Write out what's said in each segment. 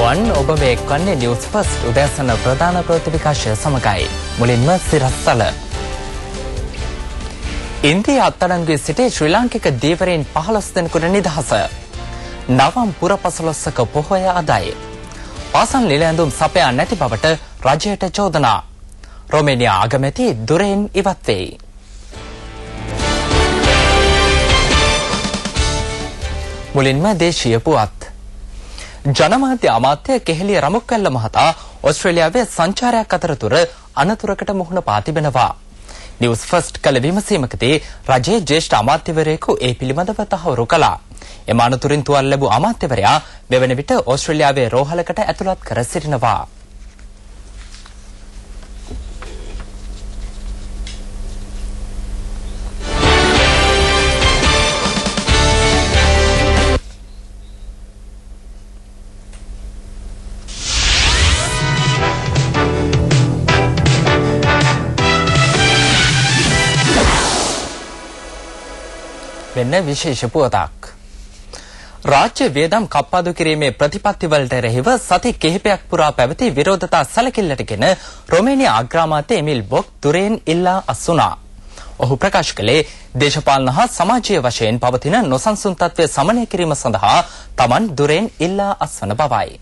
අයිබෝන් ඔබ මේ කන්නේ නිවුස් ෆස්ට් උදෑසන ප්‍රධාන ප්‍රවෘත්ති විකාශය සමගයි. මුලින්ම සිරස්තල. ඉන්දියා අත්අඩංගුවේ සිටි ශ්‍රී ලාංකික දීවරයන් 15 දෙනෙකුට නිදහස. නවම් පුරපසළොස්වක පොහොය අදයි. පාසල් නිල ඇඳුම් සපයා නැති බවට රජයට චෝදනා. රොමේනියා අගමැති දුරෙන් ඉවත් වෙයි. මුලින්ම දේශීය පුවත්. ජනමාධ්‍ය අමාත්‍ය කෙහෙලිය රමුක්කැල්ල මහතා ඕස්ට්‍රේලියාවේ සංචාරයක් අතරතුර අනතුරකට මුහුණ පා තිබෙනවා. නිවුස් ෆස්ට් කළ විමසීමකදී රජයේ ජ්‍යෙෂ්ඨ අමාත්‍යවරයෙකු ඒ පිළිබඳව තහවුරු කළා. එම අනතුරින් තුවාල ලැබූ අමාත්‍යවරයා මෙවන විට ඕස්ට්‍රේලියාවේ රෝහලකට ඇතුළත් කර සිටිනවා. වෙන විශේෂ පුවතක්. රාජ්‍ය වේදම් කප්පාදු කිරීමේ ප්‍රතිපත්තිවලට එරෙහිව සති කිහිපයක් පුරා පැවති විරෝධතා සැලකිල්ලටගෙන රොමේනියා අග්‍රාමාත්‍ය එමිල් බොක් දුරෙන් ඉල්ලා අස්වුණා. ඔහු ප්‍රකාශ කළේ දේශපාලන හා සමාජීය වශයෙන් පවතින නොසන්සුන් තත්ත්වය සමනය කිරීම සඳහා තමන් දුරෙන් ඉල්ලා අස්වන බවයි.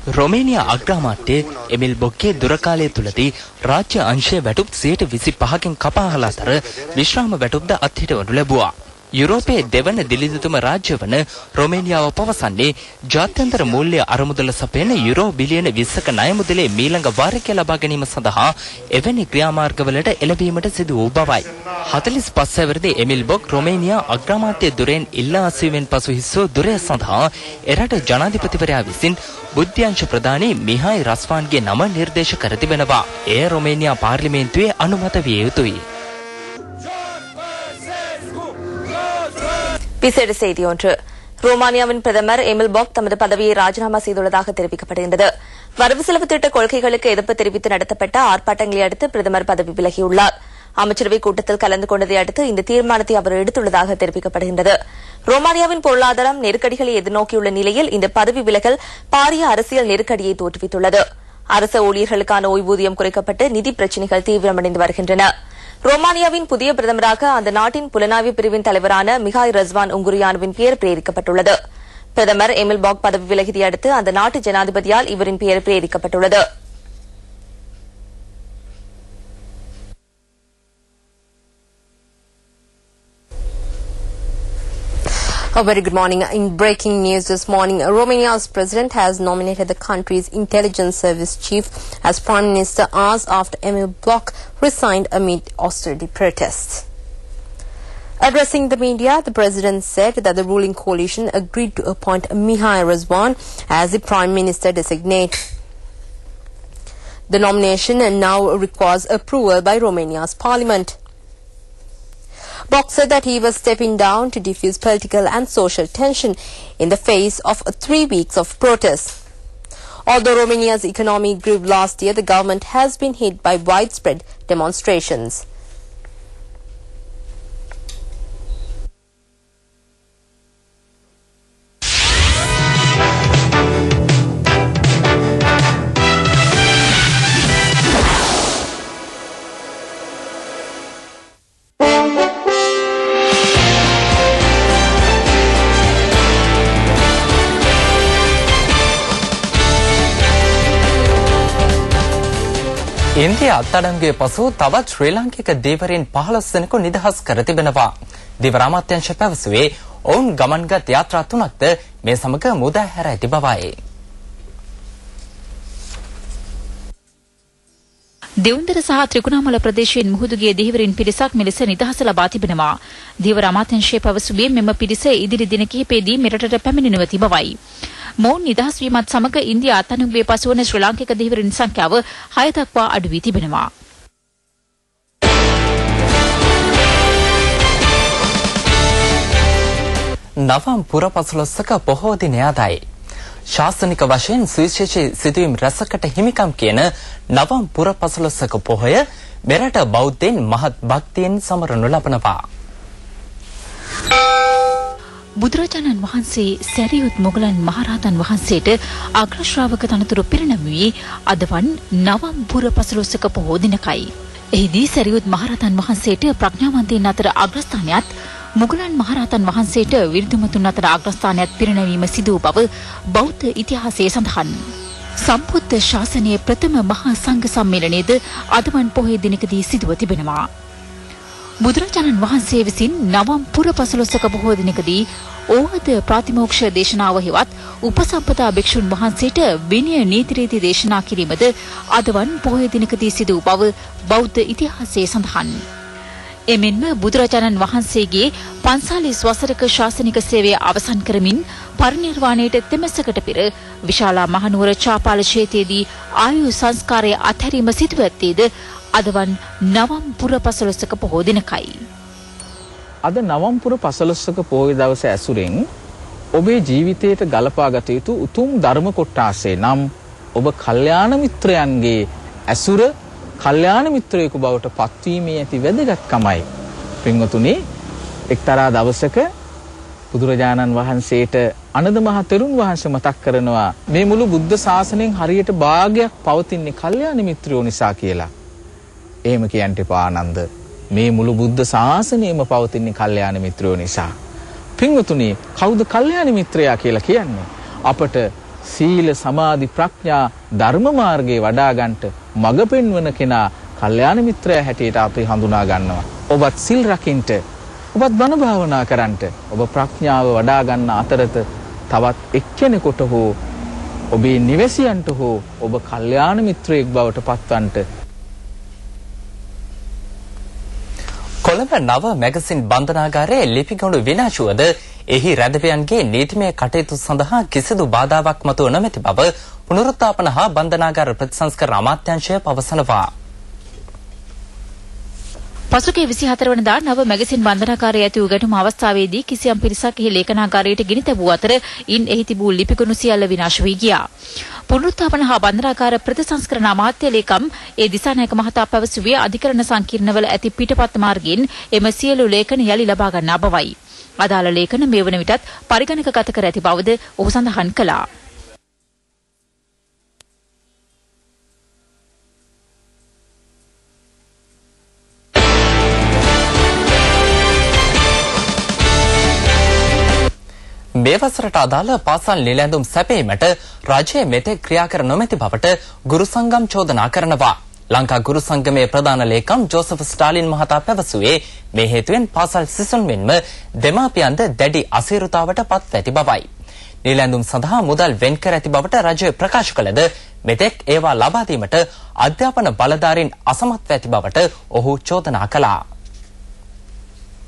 රොමේනියා අග්‍රාමාත්‍ය එමිල් බොක්ගේ දුරකාලය තුලදී රාජ්‍ය අංශය වැටුප් 25%කින් කපා හල අතර විශ්‍රාම වැටුප්ද අත්හිටවනු ලැබුවා. යුරෝපයේ දෙවන දිලිඳුතුම රාජ්‍ය වන රොමේනියාව පවසන්නේ ජාත්‍යන්තර මූල්‍ය අරමුදල සපයන යුරෝ බිලියන 20ක ණය මුදලේ මීළඟ වාරිකය ලබා ගැනීම සඳහා එවැනි ක්‍රියාමාර්ගවලට එළඹීමට සිදු වූ බවයි. 45 සැවරදී එමිල් බොක් රොමේනියා අග්‍රාමාත්‍ය දුරෙන් ඉල්ලා අසීමෙන් පසු හිස්සෝ දුරය සඳහා එරට ජනාධිපතිවරයා විසින් බුද්ධ්‍යංශ ප්‍රධානී මිහායි රස්වාන්ගේ නම නිර්දේශ කර තිබෙනවා. එය රොමේනියා පාර්ලිමේන්තුවේ අනුමත විය යුතුයි. விசேட செய்தி ஒன்று. ரோமானியாவின் பிரதமர் எமில் பாக் தமது பதவியை ராஜினாமா செய்துள்ளதாக தெரிவிக்கப்படுகின்றது. வரவு செலவு திட்ட கொள்கைகளுக்கு எதிர்ப்பு தெரிவித்து நடத்தப்பட்ட ஆர்ப்பாட்டங்களை அடுத்து பிரதமர் பதவி விலகியுள்ளார். அமைச்சரவை கூட்டத்தில் கலந்து கொண்டதை அடுத்து இந்த தீர்மானத்தை அவர் எடுத்துள்ளதாக தெரிவிக்கப்படுகின்றது. ரோமானியாவின் பொருளாதாரம் நெருக்கடிகளை எதிர்நோக்கியுள்ள நிலையில் இந்த பதவி விலகல் பாரிய அரசியல் நெருக்கடியை தோற்றுவித்துள்ளது. அரசு ஊழியர்களுக்கான ஓய்வூதியம் குறைக்கப்பட்டு நிதி பிரச்சினைகள் தீவிரமடைந்து வருகின்றன. ரோமானியாவின் புதிய பிரதமராக அந்த நாட்டின் புலனாய்வு பிரிவின் தலைவரான மிகாய் ரஸ்வான் உங்குரியானுவின் பெயர் பிரேரிக்கப்பட்டுள்ளது. பிரதமர் எமில் பாக் பதவி விலகியதை அடுத்து அந்த நாட்டு ஜனாதிபதியால் இவரின் பெயர் பிரேரிக்கப்பட்டுள்ளது. A very good morning. In breaking news this morning, Romania's president has nominated the country's intelligence service chief as prime minister hours after Emil Boc resigned amid austerity protests. Addressing the media, the president said that the ruling coalition agreed to appoint Mihai Răzvan as the prime minister designate. The nomination now requires approval by Romania's parliament. Boc said that he was stepping down to diffuse political and social tension in the face of 3 weeks of protests. Although Romania's economy grew last year, the government has been hit by widespread demonstrations. India අත්අඩංගුවේ පසු තවත් ශ්‍රී ලාංකික දීවරයන් 15 දෙනෙකු නිදහස් කර තිබෙනවා. දීවර අමාත්‍යාංශය පැවසුවේ ඔවුන් ගමන්ගත් යාත්‍රා 3ක්ද මේ සමග මුදා හැර ඇති බවයි. දෙවුන්දර සහ ත්‍රිකුණාමල ප්‍රදේශයෙන් මුහුදුගේ දීවරින් පිරිසක් මෙලෙස නිදහස ලබා තිබෙනවා. දීවර අමාත්‍යාංශය පැවසුවේ මෙම පිරිස ඉදිරි දින කිහිපයේදී මෙරටට පැමිණෙනව තිබවයි. මොවුන් නිදහස් වීමත් සමග ඉන්දියා අත්අඩංගුවේ පසුවන ශ්‍රී ලාංකික දීවරින් සංඛ්‍යාව 6 දක්වා අඩු වී තිබෙනවා. නවම් පුරපසළොස්වක පොහෝ දිනය අදයි. ශාසනික වශයෙන් සුවිශේෂී සිදුවීම් රැසකට හිමිකම් කියන නවම් පුරපසළොස්වක පොහොය මෙරට බෞද්ධයන් මහත් භක්තියෙන් සමරනු ලබනවා. බුදුරජාණන් වහන්සේ සැරියුත් මොගලන් මහරහතන් වහන්සේට අග්‍ර ශ්‍රාවක තනතුරු පිරිනැමුවේ අදවන් නවම්පුර 15 පොහෝ දිනකයි. එහිදී සැරියුත් මහරහතන් වහන්සේට ප්‍රඥාවන්තයින් අතර අග්‍රස්ථානයත් මොගලන් මහරහතන් වහන්සේට විරුද්ධමතුන් අතර අග්‍රස්ථානයත් පිරිනැවීම සිදු වූ බව බෞද්ධ ඉතිහාසයේ සඳහන්. සම්බුද්ධ ශාසනයේ ප්‍රථම මහා සංඝ සම්මේලනයේද අදවන් පොහේ දිනකදී සිදුව තිබෙනවා. බුදුරජාණන් වහන්සේ විසින් නවම්පුර 15 පොහෝ දිනකදී ඕහද ප්‍රාතිමෝක්ෂ දේශනාව හෙවත් උපසම්පදා භික්ෂුන් වහන්සේට විනය නීති රීති දේශනා කිරීමද අදවන් පොහේ දිනකදී සිදු බව බෞද්ධ ඉතිහාසයේ සඳහන්. එමෙන්ම බුදුරජාණන් වහන්සේගේ 45 වසරක ශාසනික සේවය අවසන් කරමින් පරිනිර්වාණයට තෙමසකට පෙර විශාලා මහනුවර චාපාල ක්ෂේත්‍රයේදී ආයු සංස්කාරය අත්හැරීම සිදුව ඇත්තේද අදවන් නවම්පුර 15 පොහෝ දිනකයි. අද නවම්පුර 15 පොහොය දවසේ ඇසුරෙන් ඔබේ ජීවිතයට ගලපා ගත යුතු උතුම් ධර්ම කොටාසේ නම් ඔබ කල්යාණ මිත්‍රයන්ගේ ඇසුර කල්යාණ මිත්‍රයෙකු බවට පත්වීමේ ඇති වැදගත්කමයි. පින්වතුනි, එක්තරා දවසක බුදුරජාණන් වහන්සේට අනද මහ තෙරුන් වහන්සේ මතක් කරනවා මේ මුළු බුද්ධ ශාසනයෙන් හරියට භාගයක් පවතින්නේ කල්යාණ මිත්‍රයෝ නිසා කියලා. එහෙම කියන්න එපා ආනන්ද. මේ මුළු බුද්ධ ශාසනයම පවතින්නේ කල්යාණ මිත්‍රයෝ නිසා. පින්වතුනි, කවුද කල්යාණ මිත්‍රයා කියලා කියන්නේ? අපට සීල සමාධි ප්‍රඥා ධර්ම මාර්ගයේ වඩා ගන්නට මඟ පෙන්වන කෙනා කල්යාණ මිත්‍රයා හැටියට අපි හඳුනා ගන්නවා. ඔබත් සිල් රකින්ට, ඔබත් බණ භාවනා කරන්නට, ඔබ ප්‍රඥාව වඩා ගන්න අතරත තවත් එක්කෙනෙකුට හෝ ඔබේ නිවැසියන්ට හෝ ඔබ කල්යාණ මිත්‍රයෙක් බවට පත්වන්නට. කොළඹ නව මැගසින් බන්ධනාගාරයේ ලිපිගොනු විනාශුවද එහි රැඳවියන්ගේ නීතිමය කටයුතු සඳහා කිසිදු බාධාවක් මතුව නොමැති බව පුනරුත්ථාපන හා බන්ධනාගාර ප්‍රතිසංස්කරණ අමාත්‍යාංශය පවසනවා. පසුගිය 24 වනදා නව මැගසින් බන්ධනාගාරයේ ඇති වූ ගැටුම අවස්ථාවේදී කිසියම් පිරිසක් එහි ලේඛනාගාරයට ගිනි තැබූ අතර ඉන් එහි තිබූ ලිපිගොනු සියල්ල විනාශ වී ගියා. පුනරුත්ථාපන හා බන්ධනාගාර ප්‍රතිසංස්කරණ අමාත්‍ය ලේකම් ඒ දිසානායක මහතා පැවසුවේ අධිකරණ සංකීර්ණවල ඇති පිටපත් මාර්ගයෙන් එම සියලු ලේඛන යලි ලබා ගන්නා බවයි. අදාළ ලේඛන මේ වන විටත් පරිගණකගත කර ඇති බවද ඔහු සඳහන් කළා. මේ වසරට අදාළ පාසල් නිලැඳුම් සැපීමට රජය මෙතෙක් ක්‍රියා කර නොමැති බවට ගුරු සංගම් චෝදනා කරනවා. ලංකා ගුරු සංගමේ ප්‍රධාන ලේකම් ජෝසප් ස්ටාලින් මහතා පැවසුවේ මේ හේතුවෙන් පාසල් සිසුන් මෙන්ම දෙමාපියන්ද දැඩි අසීරුතාවට පත් ඇති බවයි. නිලැඳුම් සඳහා මුදල් වෙන් කර ඇති බවට රජය ප්‍රකාශ කළද මෙතෙක් ඒවා ලබා දීමට අධ්‍යාපන බලධාරීන් අසමත් ඇති බවට ඔහු චෝදනා කළා.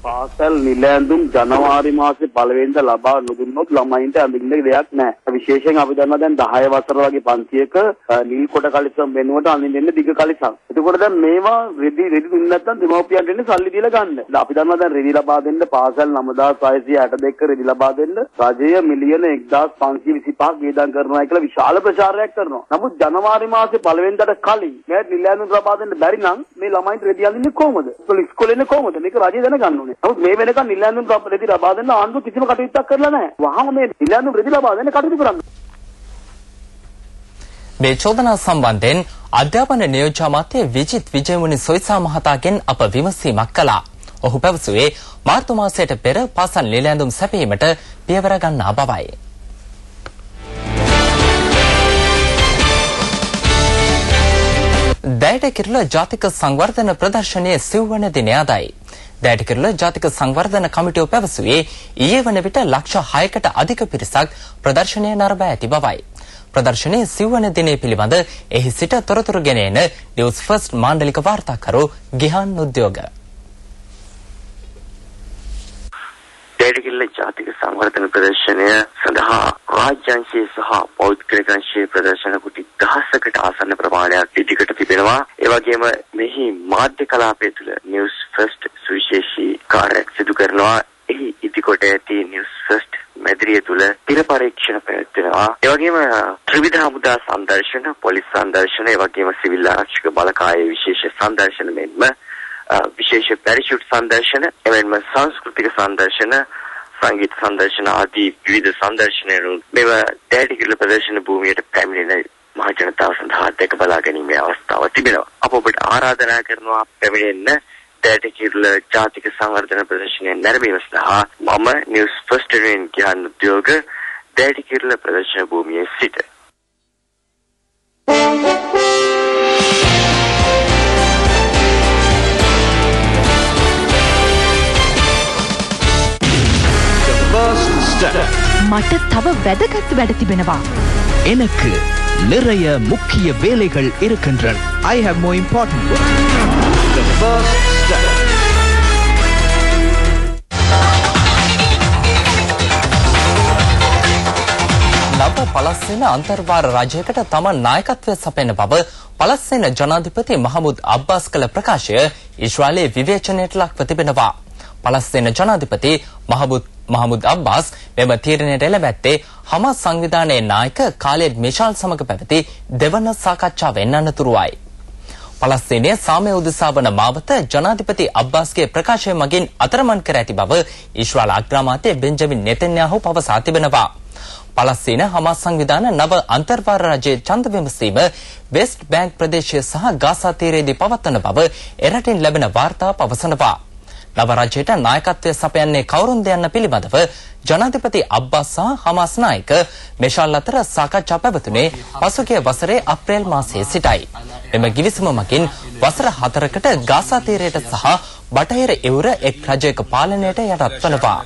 පාසල් නිලැඳුම් ජනවාරි මාසේ පළවෙනිදා ලබා නොදුන්නොත් ළමයින්ට අඳින්න දෙයක් නැහැ. විශේෂයෙන් අපි දන්නවා දැන් 10 වසර වගේ පන්තියක නිල් කොට කලිසම් වෙනුවට අඳින්න දිග කලිසම්. එතකොට දැන් මේවා රෙදි දුන්නේ නැත්නම් දෙමව්පියන්ට එන්නේ සල්ලි දීලා ගන්න. අපි දන්නවා දැන් රෙදි ලබා දෙන්න පාසල් 9662 රෙදි ලබා දෙන්න රජය මිලියන 1525ක් වියදම් කරනවා කියලා විශාල ප්‍රචාරයක් කරනවා. නමුත් ජනවාරි මාසේ පළවෙනිදාට කලින් මේ නිලැඳුම් ලබා දෙන්න බැරි නම් මේ ළමයින්ට රෙදි අඳින්නේ කොහොමද? ඉස්කෝලේ ඉන්නේ කොහොමද? මේක රජය දැනගන්න ඕනේ. නමුත් මේ වෙනකන් නිලැඳුම් රෙදි ලබා දෙන්න ආණ්ඩුව කිසිම කටයුත්තක් කරලා නැහැ. වහම මේ නිලැඳුම් රෙදි ලබා දෙන්න කටයුතු කරන්න. මේ චෝදනා සම්බන්ධයෙන් අධ්‍යාපන නියෝජ්‍ය අමාත්‍ය විජිත් විජයමුනි සොයිසා මහතාගෙන් අප විමසීමක් කළා. ඔහු පැවසුවේ මාර්තු මාසයට පෙර පාසල් නිලැඳුම් සැපීමට පියවර ගන්නා බවයි. දැයටකිරුළ ජාතික සංවර්ධන ප්‍රදර්ශනයේ සිව්වන දිනය අදයි. දැයටකිරුළ ජාතික සංවර්ධන කමිටුව පැවසුවේ ඊයේ වන විට ලක්ෂ 6කට අධික පිරිසක් ප්‍රදර්ශනය නරඹා ඇති බවයි. ප්‍රදර්ශනයේ සිව්වන දිනය පිළිබඳ එහි සිට තොරතුරු ගෙන එන නිවුස් ෆස්ට් මාණ්ඩලික වාර්තාකරු ගිහාන් උද්‍යෝග. දැයටකිරුළ ජාතික සංවර්ධන ප්‍රදර්ශනය සඳහා රාජ්‍යාංශයේ සහ පෞද්ගලික අංශයේ ප්‍රදර්ශන කුටි 1000කට ආසන්න ප්‍රමාණයක් ඉදිකට තිබෙනවා. ඒ වගේම මෙහි මාධ්‍ය කලාපය තුළ නිවුස් ෆස්ට් සුවිශේෂී කාර්යයක් සිදු කරනවා. එහි ඉදිකොට ඇති නිවුස් ෆස්ට් මැදිරිය තුළ පිර පරීක්ෂණ පැවැත්වෙනවා. ඒ වගේම ත්‍රිවිධ හමුදා සංදර්ශන, පොලිස් සංදර්ශන, ඒ වගේම සිවිල් ආරක්ෂක බලකායේ විශේෂ සංදර්ශන මෙන්ම විශේෂ පැරිෂූට් සංදර්ශන, එමෙන්ම සංස්කෘතික සංදර්ශන, සංගීත සංදර්ශන ආදී විවිධ සංදර්ශනවල මෙව දැඩිකිල්ල ප්‍රදර්ශන භූමියට පැමිණෙන මහ ජනතාව සඳහා දැක බලා ගැනීමේ අවස්ථාව තිබෙනවා. අප ඔබට ආරාධනා කරනවා පැමිණෙන්න දැඩිකිල්ල ජාතික සංවර්ධන ප්‍රදර්ශනය නැරඹීම සඳහා මම නිවුස් ෆස්ට් රේන් කියන උද්‍යෝග දැඩිකිල්ල ප්‍රදර්ශන භූමියේ සිට මට තව වැදගත් වැඩ තිබෙනවා. எனக்கு நிறைய முக்கிய வேலைகள் இருக்கின்றன. I have more important work. The first step. නව පලස්තීන අන්තර්වාර රජයකට තමන් නායකත්වය සපයන බව පලස්තීන ජනාධිපති මහමුද් අබ්බාස් කළ ප්‍රකාශය ඊශ්‍රායලයේ විවේචනයට ලක්ව තිබෙනවා. පලස්තීන ජනාධිපති මහමුද් අබ්බාස් මෙම තීරණයට එළඹැත්තේ හමාස් සංවිධානයේ නායක කාලෙඩ් මිෂාල් සමග පැවති දෙවන සාකච්ඡාවෙන් අනතුරුවයි. පලස්තීනයේ සාමය උදෙසා වන මාවත ජනාධිපති අබ්බාස්ගේ ප්‍රකාශය මගින් අතරමන් කර ඇති බව ඊශ්‍රායල අග්‍රාමාත්‍ය බෙන්ජමින් නෙතන්යාහු පවසා තිබෙනවා. පලස්තීන හමාස් සංවිධාන නව අන්තර්වාර රජයේ ඡන්ද විමසීම වෙස්ට් බැංක් ප්‍රදේශය සහ ගාසා තීරයේදී පවත්වන බව එරටින් ලැබෙන වාර්තා පවසනවා. නව රජයට නායකත්වය සපයන්නේ කවුරුන්ද යන්න පිළිබඳව ජනාධිපති අබ්බාස් සහ හමාස් නායක මිෂාල් අතර සාකච්ඡා පැවතුනේ පසුගිය වසරේ අප්‍රේල් මාසයේ සිටයි. එම ගිවිසුම මගින් වසර 4කට ගාසා තීරයට සහ බටහිර එවුර එක් රජයක පාලනයට යටත් වනවා.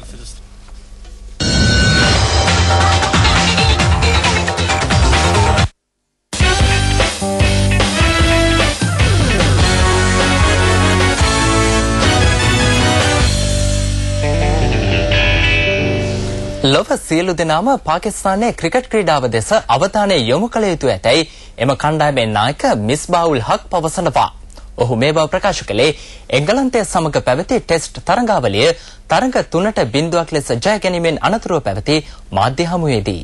ලොව සියලු දෙනාම පාකිස්තානයේ ක්‍රිකට් ක්‍රීඩාව දෙස අවධානය යොමු කළ යුතු ඇතැයි එම කණ්ඩායමේ නායක මිස්බාඋල් හක් පවසනවා. ඔහු මේ බව ප්‍රකාශ කළේ එංගලන්තය සමග පැවති ටෙස්ට් තරඟාවලිය තරඟ 3-0 ලෙස ජය ගැනීමෙන් අනතුරුව පැවති මාධ්‍ය හමුවේදී.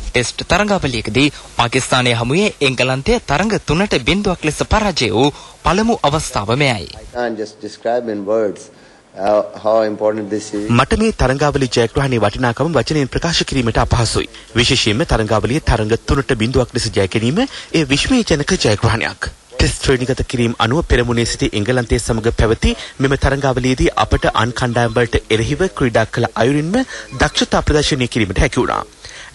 ටෙස්ට් තරඟාවලියකදී පාකිස්තානයේ හමුවේ එංගලන්තය තරඟ 3-0 ලෙස පරාජය වූ පළමු අවස්ථාව මෙයයි. මට මේ තරඟාවලි ජයග්‍රහණයේ වටිනාකම වචනයෙන් ප්‍රකාශ කිරීමට අපහසුයි. විශේෂයෙන්ම තරඟාවලියේ තරඟ 3-0 ලෙස ජය ගැනීම ඒ විශ්මයජනක ජයග්‍රහණයක්. ටෙස්ට් ශ්‍රේණිගත කිරීම අනුව පෙරමුණේ සිටි එංගලන්තය සමග පැවති මෙම තරඟාවලියේදී අපට අන් කණ්ඩායම් වලට එරෙහිව ක්‍රීඩා කළ අයුරින්ම දක්ෂතා ප්‍රදර්ශනය කිරීමට හැකි වුණා.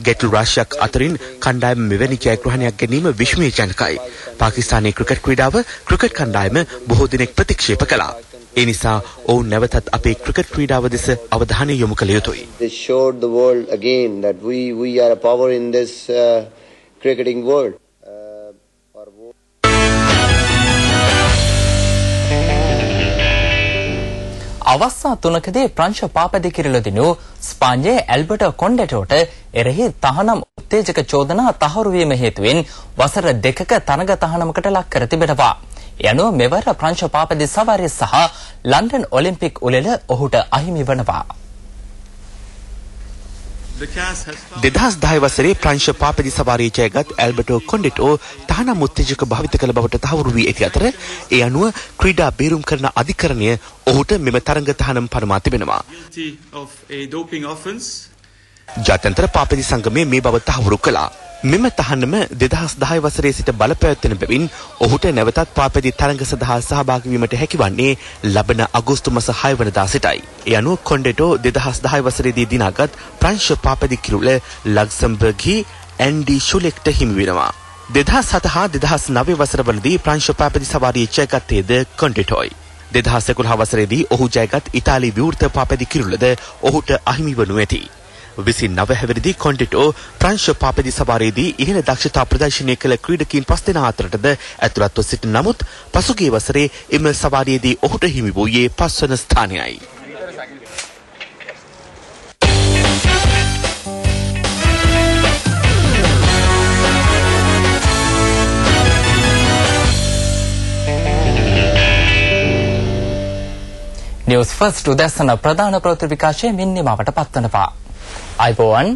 ගැටළු රාශියක් අතරින් කණ්ඩායම මෙවැනි ජයග්‍රහණයක් ගැනීම විශ්මයජනකයි. පාකිස්තානයේ ක්‍රිකට් ක්‍රීඩාව ක්‍රිකට් කණ්ඩායම බොහෝ දිනක් ප්‍රතික්ෂේප කළා. ඒ නිසා ඔවුන් නැවතත් අපේ ක්‍රිකට් ක්‍රීඩාව දෙස අවධානය යොමු කළ යුතුයි. They showed the world again that we are a power in this cricketing world. අවස්ථා 3කදී ප්‍රංශ පාපැදි කිරිල දිනු ස්පාඤ්ඤයේ ඇල්බර්ටෝ කොන්ඩෙටෝට එරෙහි තහනම් උත්තේජක චෝදනා තහවුරු වීම හේතුවෙන් වසර 2ක තරඟ තහනමකට ලක් කර තිබෙනවා. යනුව මෙවර ප්‍රංශ පාපැදි සවාරිය සහ ලන්ඩන් ඔලිම්පික් උළෙල ඔහුට අහිමි වනවා. 2010 වසරේ ප්‍රංශ පාපැදි සවාරිය ජයගත් ඇල්බර්ටෝ කොන්ඩෙටෝ තහනම් උත්තේජක භාවිත කළ බවට තහවුරු වී ඇති අතර ඒ අනුව ක්‍රීඩා බේරුම් කරන අධිකරණය ඔහුට මෙම තරඟ තහනම් පනමා තිබෙනවා. ජාත්‍යන්තර පාපැදි සංගමය මේ බව තහවුරු කළා. මෙම තහනම 2010 වසරේ සිට බලපැවැත්වෙන බැවින් ඔහුට නැවතත් පාපැදි තරඟ සඳහා සහභාගී වීමට හැකිවන්නේ ලබන අගෝස්තු මාස 6 වෙනිදා සිටයි. ඒ අනුව කොන්ඩෙටෝ 2010 වසරේදී දිනාගත් ප්‍රංශ පාපැදි කිරුළ ලක්සම්බර්ග්හි ඇන්ඩි ෂුලෙක්ට හිමි වෙනවා. 2007 හා 2009 වසරවලදී ප්‍රංශ පාපැදි සවාරිය ජයගත්තේද කොන්ඩෙටෝයි. 2011 වසරේදී ඔහු ජයගත් ඉතාලි විවෘත පාපැදි කිරුළද ඔහුට අහිමි වනු ඇති. 29 හැවිරිදි කොන්ඩෙටෝ ප්‍රංශ පාපැදි සවාරියේදී ඉහළ දක්ෂතා ප්‍රදර්ශනය කළ ක්‍රීඩකීන් 5 දෙනා අතරටද ඇතුළත්ව සිටින නමුත් පසුගිය වසරේ එම සවාරියේදී ඔහුට හිමි වූයේ 5 වන ස්ථානයයි. නිවුස් ෆස්ට් උදැසන ප්‍රධාන ප්‍රවෘත්ති විකාශය මෙන්න මාවට පත්වනවා. අයිබෝවන්